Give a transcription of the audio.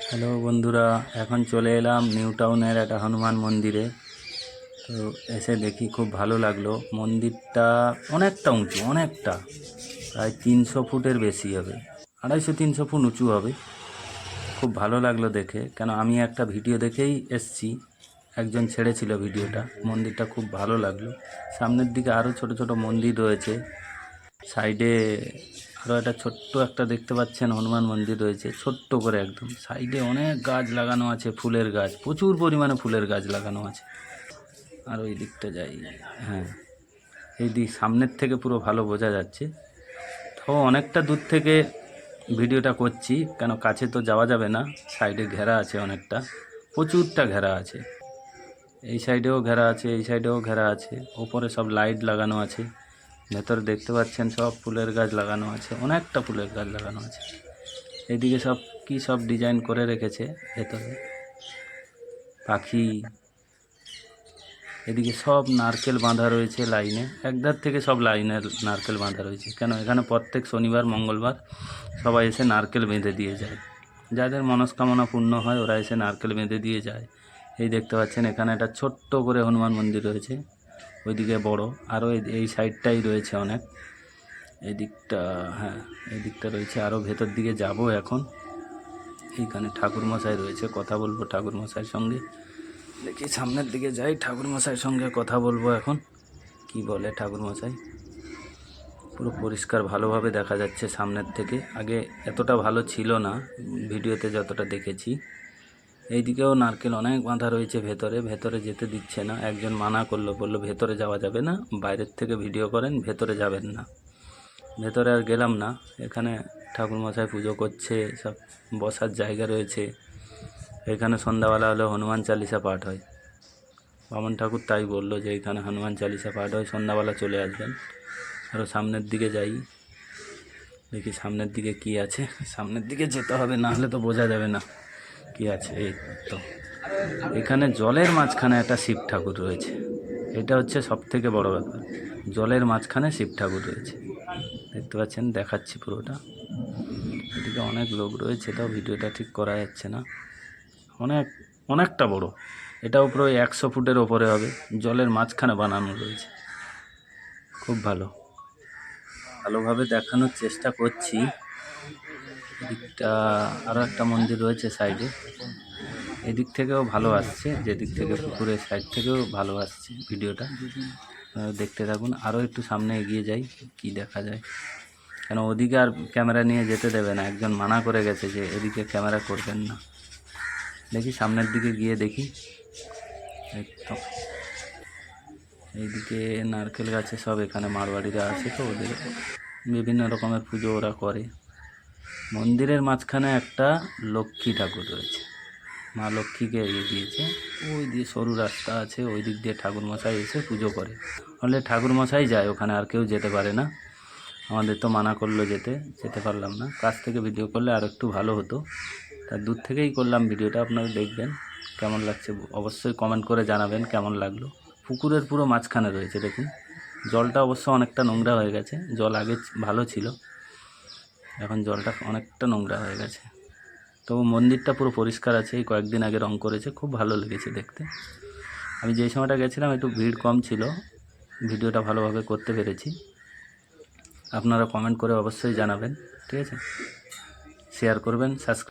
Hello বন্ধুরা, এখন চলে এলাম নিউ টাউনের একটা হনুমান মন্দিরে। তো এসে দেখি খুব ভালো লাগলো। মন্দিরটা অনেকটা উঁচু, অনেকটা প্রায় 300 ফুটের বেশি হবে, 250-300 ফুট উঁচু হবে। খুব ভালো লাগলো দেখে, কেন আমি একটা ভিডিও দেখেই এসছি, একজন ছেড়েছিল ভিডিওটা। মন্দিরটা খুব ভালো লাগলো। সামনের দিকে আরও ছোট ছোট মন্দির রয়েছে, সাইডে আরও একটা ছোট্ট একটা দেখতে পাচ্ছেন হনুমান মন্দির রয়েছে, ছোট্ট করে একদম। সাইডে অনেক গাছ লাগানো আছে, ফুলের গাছ, প্রচুর পরিমাণে ফুলের গাছ লাগানো আছে। আর ওই দিকটা যাই, হ্যাঁ, এই দিক সামনের থেকে পুরো ভালো বোঝা যাচ্ছে। তো অনেকটা দূর থেকে ভিডিওটা করছি, কেন কাছে তো যাওয়া যাবে না। সাইডে ঘেরা আছে অনেকটা, প্রচুরটা ঘেরা আছে। এই সাইডেও ঘেরা আছে, এই সাইডেও ঘেরা আছে। ওপরে সব লাইট লাগানো আছে। ভেতরে দেখতে পাচ্ছেন সব ফুলের গাছ লাগানো আছে, অনেকটা ফুলের গাছ লাগানো আছে। এইদিকে সব কি সব ডিজাইন করে রেখেছে ভেতরে, পাখি। এদিকে সব নারকেল বাঁধা রয়েছে লাইনে, একধার থেকে সব লাইনের নারকেল বাঁধা রয়েছে। কেন এখানে প্রত্যেক শনিবার মঙ্গলবার সবাই এসে নারকেল বেঁধে দিয়ে যায়। যাদের মনস্কামনা পূর্ণ হয় ওরা এসে নারকেল বেঁধে দিয়ে যায়। এই দেখতে পাচ্ছেন এখানে একটা ছোট্ট করে হনুমান মন্দির রয়েছে, ওইদিকে বড়, আরও এই সাইডটাই রয়েছে অনেক। এই দিকটা, হ্যাঁ, এই দিকটা রয়েছে। আরও ভেতর দিকে যাব এখন। এইখানে ঠাকুরমশাই রয়েছে, কথা বলবো ঠাকুরমশাইয়ের সঙ্গে। দেখি সামনের দিকে যাই, ঠাকুরমশাইয়ের সঙ্গে কথা বলবো এখন। কি বলে ঠাকুরমশাই। পুরো পরিষ্কার ভালোভাবে দেখা যাচ্ছে সামনের থেকে। আগে এতটা ভালো ছিল না, ভিডিওতে যতটা দেখেছি। এইদিকেও নারকেল অনেক বাঁধা রয়েছে ভেতরে, ভেতরে যেতে দিচ্ছে না। একজন মানা করলো, বললো ভেতরে যাওয়া যাবে না, বাইরের থেকে ভিডিও করেন, ভেতরে যাবেন না। ভেতরে আর গেলাম না। এখানে ঠাকুরমশাই পুজো করছে, সব বসার জায়গা রয়েছে। এখানে সন্ধ্যাবেলা হলে হনুমান চালিসা পাঠ হয়। বামন ঠাকুর তাই বললো যে এখানে হনুমান চালিসা পাঠ হয়, সন্ধ্যাবেলা চলে আসবেন। আরও সামনের দিকে যাই, দেখি সামনের দিকে কি আছে। সামনের দিকে যেতে হবে, না হলে তো বোঝা যাবে না কি আছে। এই তো এখানে জলের মাঝখানে একটা শিব ঠাকুর রয়েছে। এটা হচ্ছে সবথেকে বড় ব্যাপার, জলের মাঝখানে শিব ঠাকুর রয়েছে। দেখতে পাচ্ছেন, দেখাচ্ছি পুরোটা। এদিকে অনেক লোক রয়েছে, এটাও ভিডিওটা ঠিক করা যাচ্ছে না। অনেকটা বড়, এটাও প্রায় 100 ফুটের ওপরে হবে। জলের মাঝখানে বানানো রয়েছে, খুব ভালোভাবে দেখানোর চেষ্টা করছি। এদিকটা আরও একটা মন্দির রয়েছে সাইডে, এদিক থেকেও ভালো আসছে, যেদিক থেকে পুকুরের সাইড থেকেও ভালো আসছে ভিডিওটা। দেখতে থাকুন। আরও একটু সামনে এগিয়ে যাই, কি দেখা যায়। কেন ওদিকে আর ক্যামেরা নিয়ে যেতে দেবে না, একজন মানা করে গেছে যে এদিকে ক্যামেরা করবেন না। দেখি সামনের দিকে গিয়ে দেখি। তো এইদিকে নারকেল গাছে সব, এখানে মারবাড়িরা আছে, তো ওদের বিভিন্ন রকমের পুজো ওরা করে। মন্দিরের মাঝখানে একটা লক্ষ্মী ঠাকুর রয়েছে, মা লক্ষ্মীকে এগিয়ে দিয়েছে। ওই দিয়ে সরু রাস্তা আছে, ওই দিক দিয়ে ঠাকুরমশাই এসে পুজো করে। হলে ঠাকুরমশাই যায় ওখানে, আর কেউ যেতে পারে না। আমাদের তো মানা করলো, যেতে পারলাম না। কাছ থেকে ভিডিও করলে আর একটু ভালো হতো, তার দূর থেকেই করলাম ভিডিওটা। আপনারা দেখবেন কেমন লাগছে, অবশ্যই কমেন্ট করে জানাবেন কেমন লাগলো। পুকুরের পুরো মাঝখানে রয়েছে, দেখুন। জলটা অবশ্য অনেকটা নোংরা হয়ে গেছে, জল আগে ভালো ছিল, এখন জলটা অনেকটা নোংরা হয়ে গেছে। তবু মন্দিরটা পুরো পরিষ্কার আছে, এই কয়েকদিন আগে রং করেছে, খুব ভালো লেগেছে দেখতে। আমি যেই সময়টা গেছিলাম একটু ভিড় কম ছিল, ভিডিওটা ভালোভাবে করতে পেরেছি। আপনারা কমেন্ট করে অবশ্যই জানাবেন, ঠিক আছে? শেয়ার করবেন, সাবস্ক্রাইব